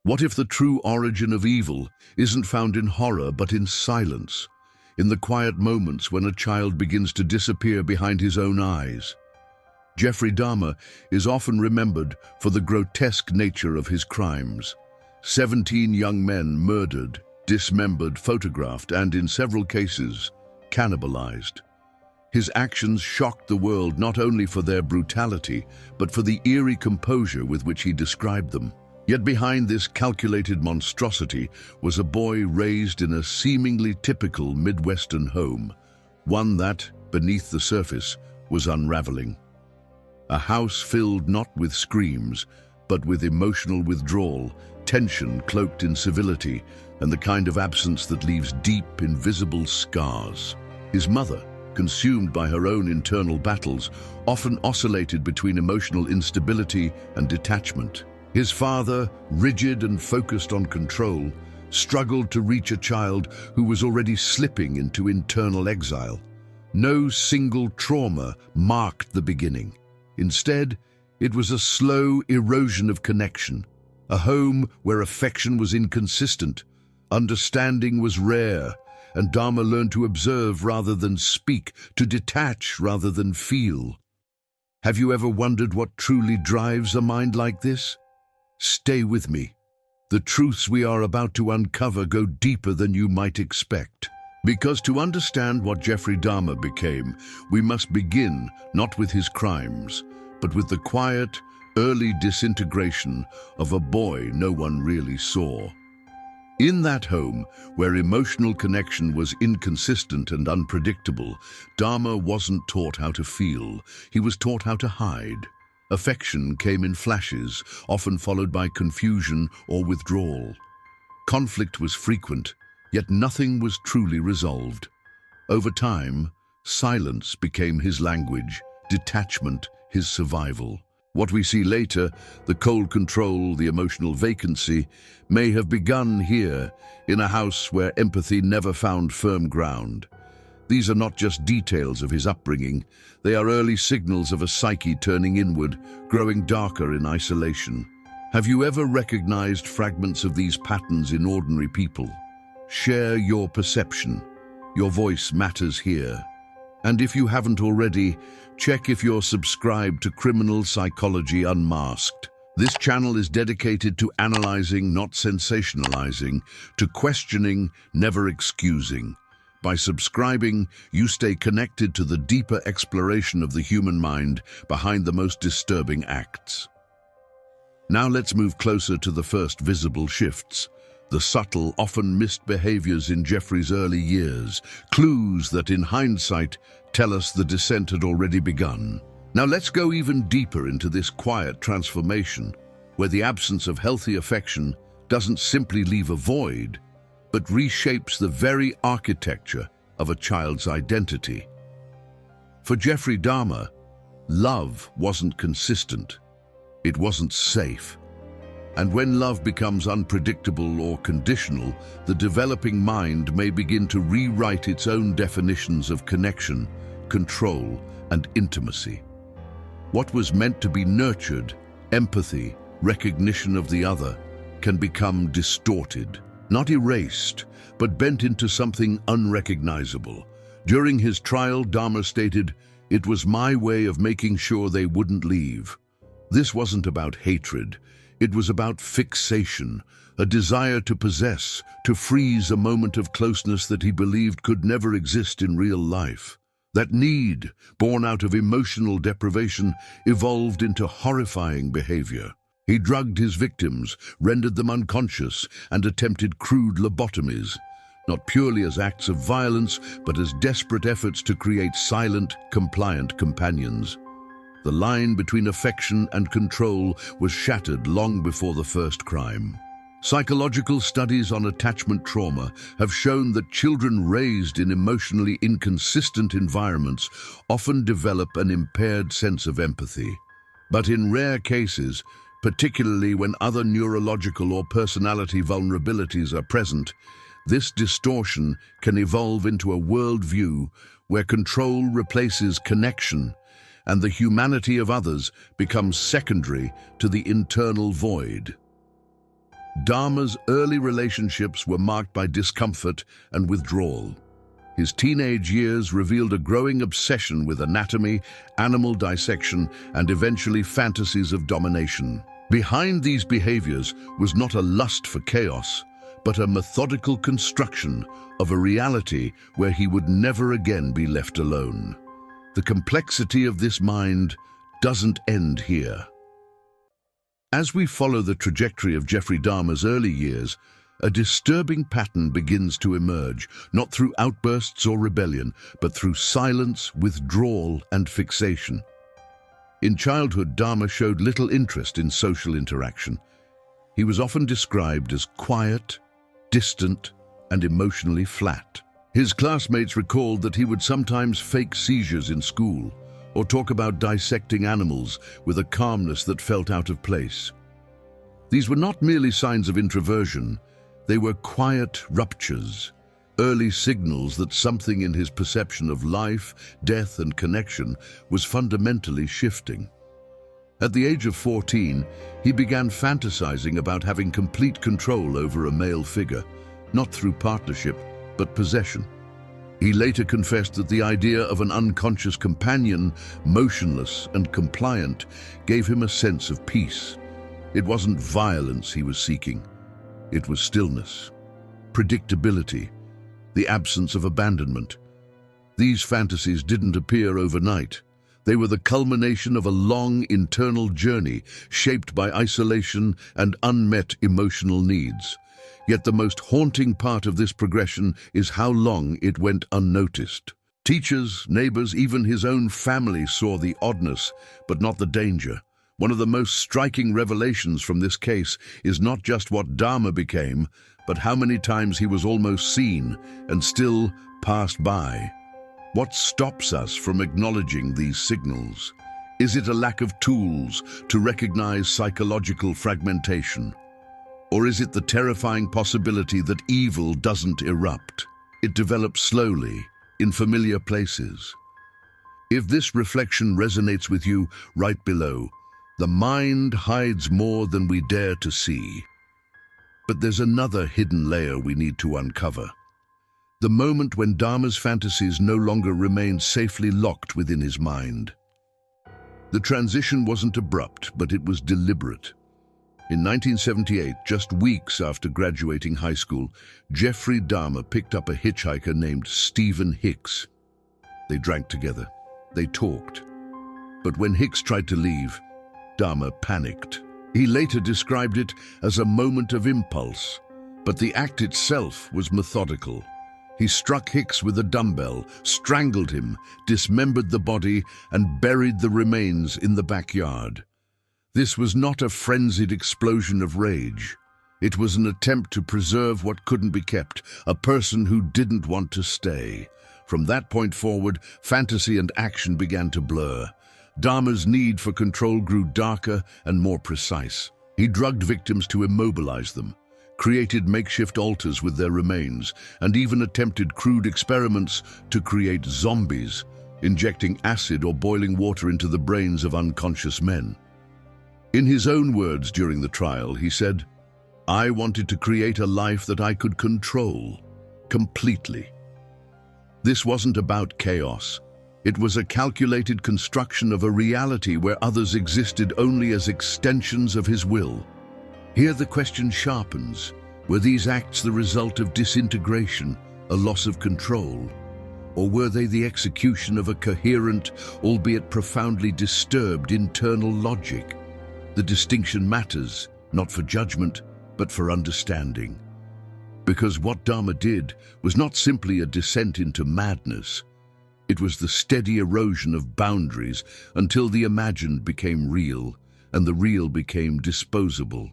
What if the true origin of evil isn't found in horror but in silence, in the quiet moments when a child begins to disappear behind his own eyes? Jeffrey Dahmer is often remembered for the grotesque nature of his crimes. 17 young men murdered, dismembered, photographed, and in several cases, cannibalized. His actions shocked the world not only for their brutality, but for the eerie composure with which he described them. Yet behind this calculated monstrosity was a boy raised in a seemingly typical Midwestern home, one that, beneath the surface, was unraveling. A house filled not with screams, but with emotional withdrawal, tension cloaked in civility, and the kind of absence that leaves deep, invisible scars. His mother, consumed by her own internal battles, often oscillated between emotional instability and detachment. His father, rigid and focused on control, struggled to reach a child who was already slipping into internal exile. No single trauma marked the beginning. Instead, it was a slow erosion of connection, a home where affection was inconsistent, understanding was rare, and Dahmer learned to observe rather than speak, to detach rather than feel. Have you ever wondered what truly drives a mind like this? Stay with me. The truths we are about to uncover go deeper than you might expect. Because to understand what Jeffrey Dahmer became, we must begin not with his crimes, but with the quiet, early disintegration of a boy no one really saw. In that home, where emotional connection was inconsistent and unpredictable, Dahmer wasn't taught how to feel, he was taught how to hide. Affection came in flashes, often followed by confusion or withdrawal. Conflict was frequent, yet nothing was truly resolved. Over time, silence became his language, detachment his survival. What we see later, the cold control, the emotional vacancy, may have begun here, in a house where empathy never found firm ground. These are not just details of his upbringing, they are early signals of a psyche turning inward, growing darker in isolation. Have you ever recognized fragments of these patterns in ordinary people? Share your perception. Your voice matters here. And if you haven't already, check if you're subscribed to Criminal Psychology Unmasked. This channel is dedicated to analyzing, not sensationalizing, to questioning, never excusing. By subscribing, you stay connected to the deeper exploration of the human mind behind the most disturbing acts. Now let's move closer to the first visible shifts, the subtle, often missed behaviors in Jeffrey's early years, clues that in hindsight tell us the descent had already begun. Now let's go even deeper into this quiet transformation, where the absence of healthy affection doesn't simply leave a void, but reshapes the very architecture of a child's identity. For Jeffrey Dahmer, love wasn't consistent. It wasn't safe. And when love becomes unpredictable or conditional, the developing mind may begin to rewrite its own definitions of connection, control, and intimacy. What was meant to be nurtured, empathy, recognition of the other, can become distorted. Not erased, but bent into something unrecognizable. During his trial, Dahmer stated, "It was my way of making sure they wouldn't leave." This wasn't about hatred. It was about fixation, a desire to possess, to freeze a moment of closeness that he believed could never exist in real life. That need, born out of emotional deprivation, evolved into horrifying behavior. He drugged his victims, rendered them unconscious, and attempted crude lobotomies, not purely as acts of violence, but as desperate efforts to create silent, compliant companions. The line between affection and control was shattered long before the first crime. Psychological studies on attachment trauma have shown that children raised in emotionally inconsistent environments often develop an impaired sense of empathy. But in rare cases, particularly when other neurological or personality vulnerabilities are present, this distortion can evolve into a worldview where control replaces connection and the humanity of others becomes secondary to the internal void. Dahmer's early relationships were marked by discomfort and withdrawal. His teenage years revealed a growing obsession with anatomy, animal dissection, and eventually fantasies of domination. Behind these behaviors was not a lust for chaos, but a methodical construction of a reality where he would never again be left alone. The complexity of this mind doesn't end here. As we follow the trajectory of Jeffrey Dahmer's early years, a disturbing pattern begins to emerge, not through outbursts or rebellion, but through silence, withdrawal, and fixation. In childhood, Dahmer showed little interest in social interaction. He was often described as quiet, distant, and emotionally flat. His classmates recalled that he would sometimes fake seizures in school, or talk about dissecting animals with a calmness that felt out of place. These were not merely signs of introversion, they were quiet ruptures, early signals that something in his perception of life, death, and connection was fundamentally shifting. At the age of 14, he began fantasizing about having complete control over a male figure, not through partnership, but possession. He later confessed that the idea of an unconscious companion, motionless and compliant, gave him a sense of peace. It wasn't violence he was seeking. It was stillness, predictability, the absence of abandonment. These fantasies didn't appear overnight. They were the culmination of a long internal journey shaped by isolation and unmet emotional needs. Yet the most haunting part of this progression is how long it went unnoticed. Teachers, neighbors, even his own family saw the oddness, but not the danger. One of the most striking revelations from this case is not just what Dahmer became, but how many times he was almost seen and still passed by. What stops us from acknowledging these signals? Is it a lack of tools to recognize psychological fragmentation? Or is it the terrifying possibility that evil doesn't erupt? It develops slowly, in familiar places. If this reflection resonates with you, write below. The mind hides more than we dare to see. But there's another hidden layer we need to uncover. The moment when Dahmer's fantasies no longer remained safely locked within his mind. The transition wasn't abrupt, but it was deliberate. In 1978, just weeks after graduating high school, Jeffrey Dahmer picked up a hitchhiker named Stephen Hicks. They drank together. They talked. But when Hicks tried to leave, Dahmer panicked. He later described it as a moment of impulse, but the act itself was methodical. He struck Hicks with a dumbbell, strangled him, dismembered the body, and buried the remains in the backyard. This was not a frenzied explosion of rage. It was an attempt to preserve what couldn't be kept, a person who didn't want to stay. From that point forward, fantasy and action began to blur. Dahmer's need for control grew darker and more precise. He drugged victims to immobilize them, created makeshift altars with their remains, and even attempted crude experiments to create zombies, injecting acid or boiling water into the brains of unconscious men. In his own words during the trial, he said, "I wanted to create a life that I could control completely." This wasn't about chaos. It was a calculated construction of a reality where others existed only as extensions of his will. Here the question sharpens. Were these acts the result of disintegration, a loss of control? Or were they the execution of a coherent, albeit profoundly disturbed internal logic? The distinction matters, not for judgment, but for understanding. Because what Dahmer did was not simply a descent into madness. It was the steady erosion of boundaries until the imagined became real and the real became disposable.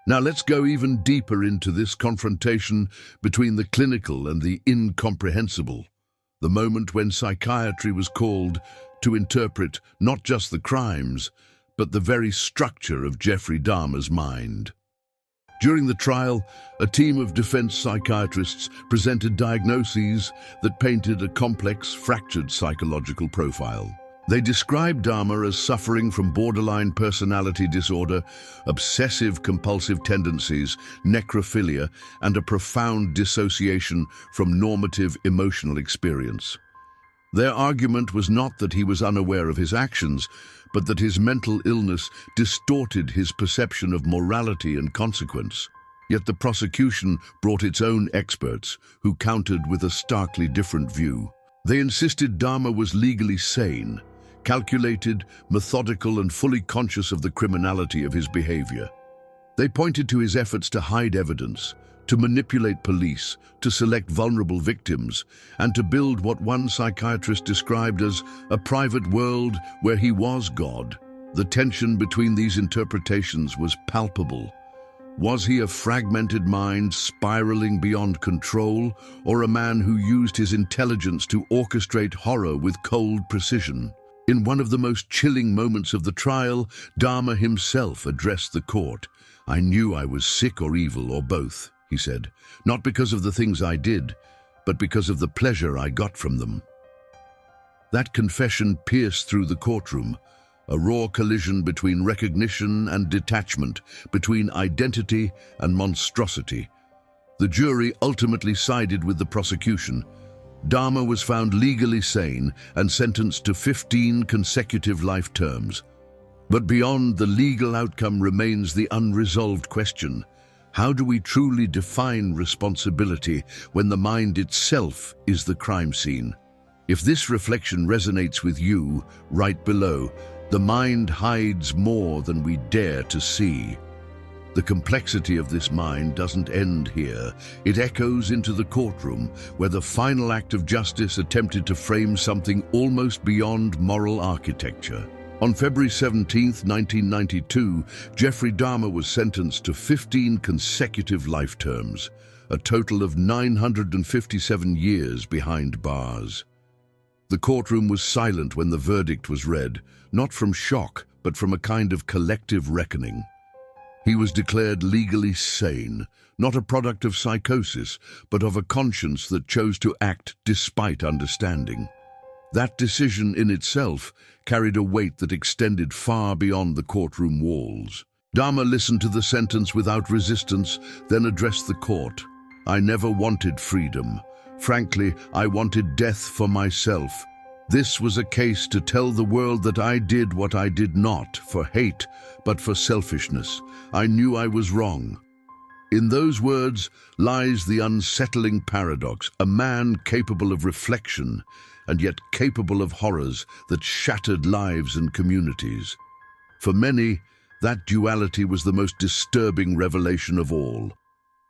Now let's go even deeper into this confrontation between the clinical and the incomprehensible. The moment when psychiatry was called to interpret not just the crimes, but the very structure of Jeffrey Dahmer's mind. During the trial, a team of defense psychiatrists presented diagnoses that painted a complex, fractured psychological profile. They described Dahmer as suffering from borderline personality disorder, obsessive-compulsive tendencies, necrophilia, and a profound dissociation from normative emotional experience. Their argument was not that he was unaware of his actions, but that his mental illness distorted his perception of morality and consequence. Yet the prosecution brought its own experts, who countered with a starkly different view. They insisted Dahmer was legally sane, calculated, methodical, and fully conscious of the criminality of his behavior. They pointed to his efforts to hide evidence, to manipulate police, to select vulnerable victims, and to build what one psychiatrist described as a private world where he was God. The tension between these interpretations was palpable. Was he a fragmented mind spiraling beyond control, or a man who used his intelligence to orchestrate horror with cold precision? In one of the most chilling moments of the trial, Dahmer himself addressed the court. "I knew I was sick or evil or both," he said, "not because of the things I did, but because of the pleasure I got from them." That confession pierced through the courtroom, a raw collision between recognition and detachment, between identity and monstrosity. The jury ultimately sided with the prosecution. Dahmer was found legally sane and sentenced to 15 consecutive life terms. But beyond the legal outcome remains the unresolved question: how do we truly define responsibility when the mind itself is the crime scene? If this reflection resonates with you, write below. The mind hides more than we dare to see. The complexity of this mind doesn't end here. It echoes into the courtroom, where the final act of justice attempted to frame something almost beyond moral architecture. On February 17, 1992, Jeffrey Dahmer was sentenced to 15 consecutive life terms, a total of 957 years behind bars. The courtroom was silent when the verdict was read, not from shock, but from a kind of collective reckoning. He was declared legally sane, not a product of psychosis, but of a conscience that chose to act despite understanding. That decision in itself carried a weight that extended far beyond the courtroom walls. Dahmer listened to the sentence without resistance, then addressed the court. "I never wanted freedom. Frankly, I wanted death for myself. This was a case to tell the world that I did what I did not for hate, but for selfishness. I knew I was wrong." In those words lies the unsettling paradox: a man capable of reflection, and yet capable of horrors that shattered lives and communities. For many, that duality was the most disturbing revelation of all.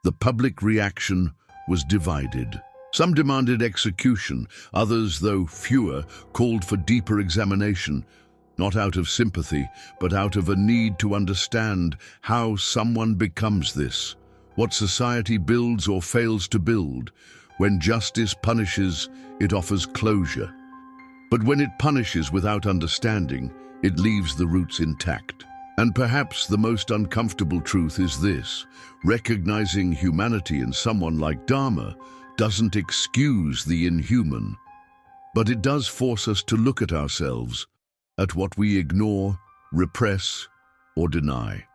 The public reaction was divided. Some demanded execution, others, though fewer, called for deeper examination, not out of sympathy, but out of a need to understand how someone becomes this, what society builds or fails to build. When justice punishes, it offers closure. But when it punishes without understanding, it leaves the roots intact. And perhaps the most uncomfortable truth is this: recognizing humanity in someone like Dahmer doesn't excuse the inhuman, but it does force us to look at ourselves, at what we ignore, repress, or deny.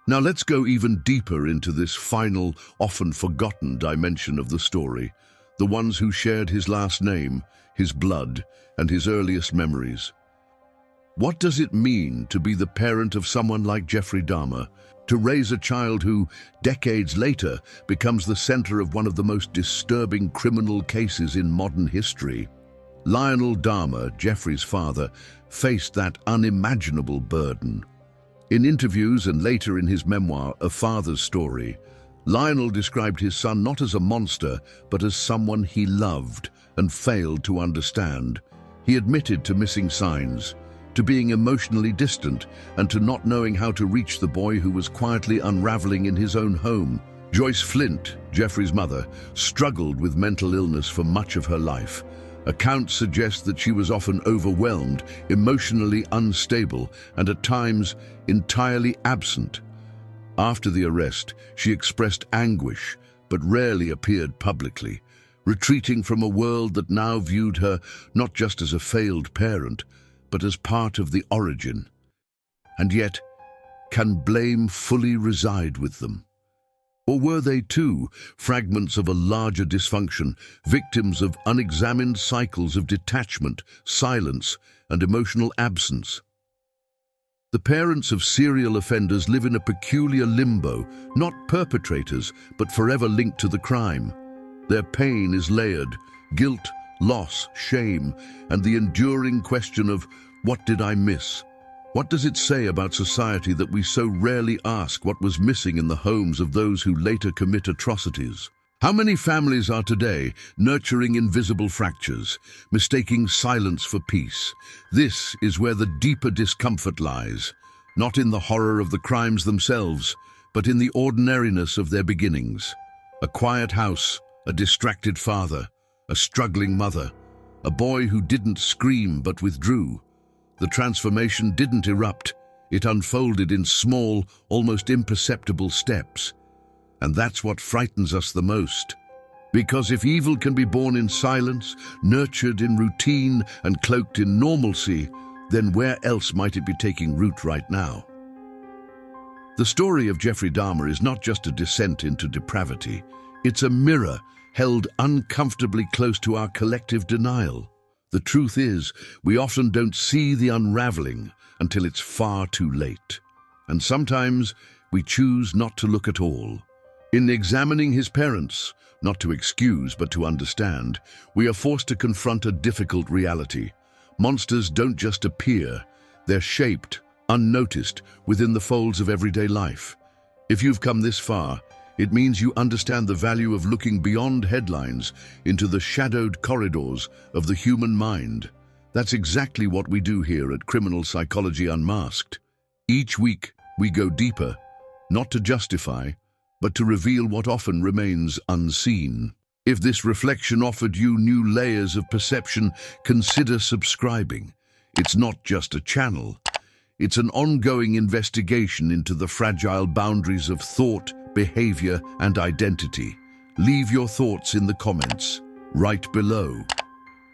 Now let's go even deeper into this final, often forgotten dimension of the story, the ones who shared his last name, his blood, and his earliest memories. What does it mean to be the parent of someone like Jeffrey Dahmer, to raise a child who, decades later, becomes the center of one of the most disturbing criminal cases in modern history? Lionel Dahmer, Jeffrey's father, faced that unimaginable burden. In interviews and later in his memoir, A Father's Story, Lionel described his son not as a monster, but as someone he loved and failed to understand. He admitted to missing signs, to being emotionally distant, and to not knowing how to reach the boy who was quietly unraveling in his own home. Joyce Flint, Jeffrey's mother, struggled with mental illness for much of her life. Accounts suggest that she was often overwhelmed, emotionally unstable, and at times entirely absent. After the arrest, she expressed anguish, but rarely appeared publicly, retreating from a world that now viewed her not just as a failed parent, but as part of the origin. And yet, can blame fully reside with them? Or were they too fragments of a larger dysfunction, victims of unexamined cycles of detachment, silence, and emotional absence? The parents of serial offenders live in a peculiar limbo, not perpetrators, but forever linked to the crime. Their pain is layered: guilt, loss, shame, and the enduring question of, what did I miss? What does it say about society that we so rarely ask what was missing in the homes of those who later commit atrocities? How many families are today nurturing invisible fractures, mistaking silence for peace? This is where the deeper discomfort lies, not in the horror of the crimes themselves, but in the ordinariness of their beginnings. A quiet house, a distracted father, a struggling mother, a boy who didn't scream but withdrew. The transformation didn't erupt, it unfolded in small, almost imperceptible steps. And that's what frightens us the most. Because if evil can be born in silence, nurtured in routine, and cloaked in normalcy, then where else might it be taking root right now? The story of Jeffrey Dahmer is not just a descent into depravity. It's a mirror held uncomfortably close to our collective denial. The truth is, we often don't see the unraveling until it's far too late. And sometimes we choose not to look at all. In examining his parents, not to excuse but to understand, we are forced to confront a difficult reality. Monsters don't just appear, they're shaped, unnoticed, within the folds of everyday life. If you've come this far, it means you understand the value of looking beyond headlines into the shadowed corridors of the human mind. That's exactly what we do here at Criminal Psychology Unmasked. Each week, we go deeper, not to justify, but to reveal what often remains unseen. If this reflection offered you new layers of perception, consider subscribing. It's not just a channel. It's an ongoing investigation into the fragile boundaries of thought, behavior, and identity. Leave your thoughts in the comments, right below.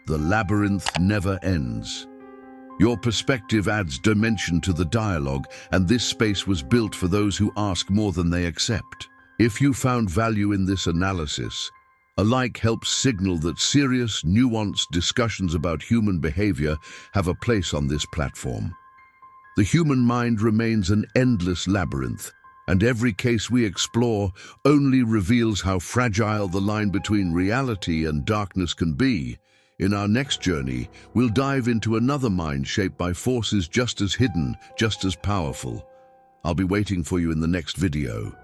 The labyrinth never ends. Your perspective adds dimension to the dialogue, and this space was built for those who ask more than they accept. If you found value in this analysis, a like helps signal that serious, nuanced discussions about human behavior have a place on this platform. The human mind remains an endless labyrinth, and every case we explore only reveals how fragile the line between reality and darkness can be. In our next journey, we'll dive into another mind shaped by forces just as hidden, just as powerful. I'll be waiting for you in the next video.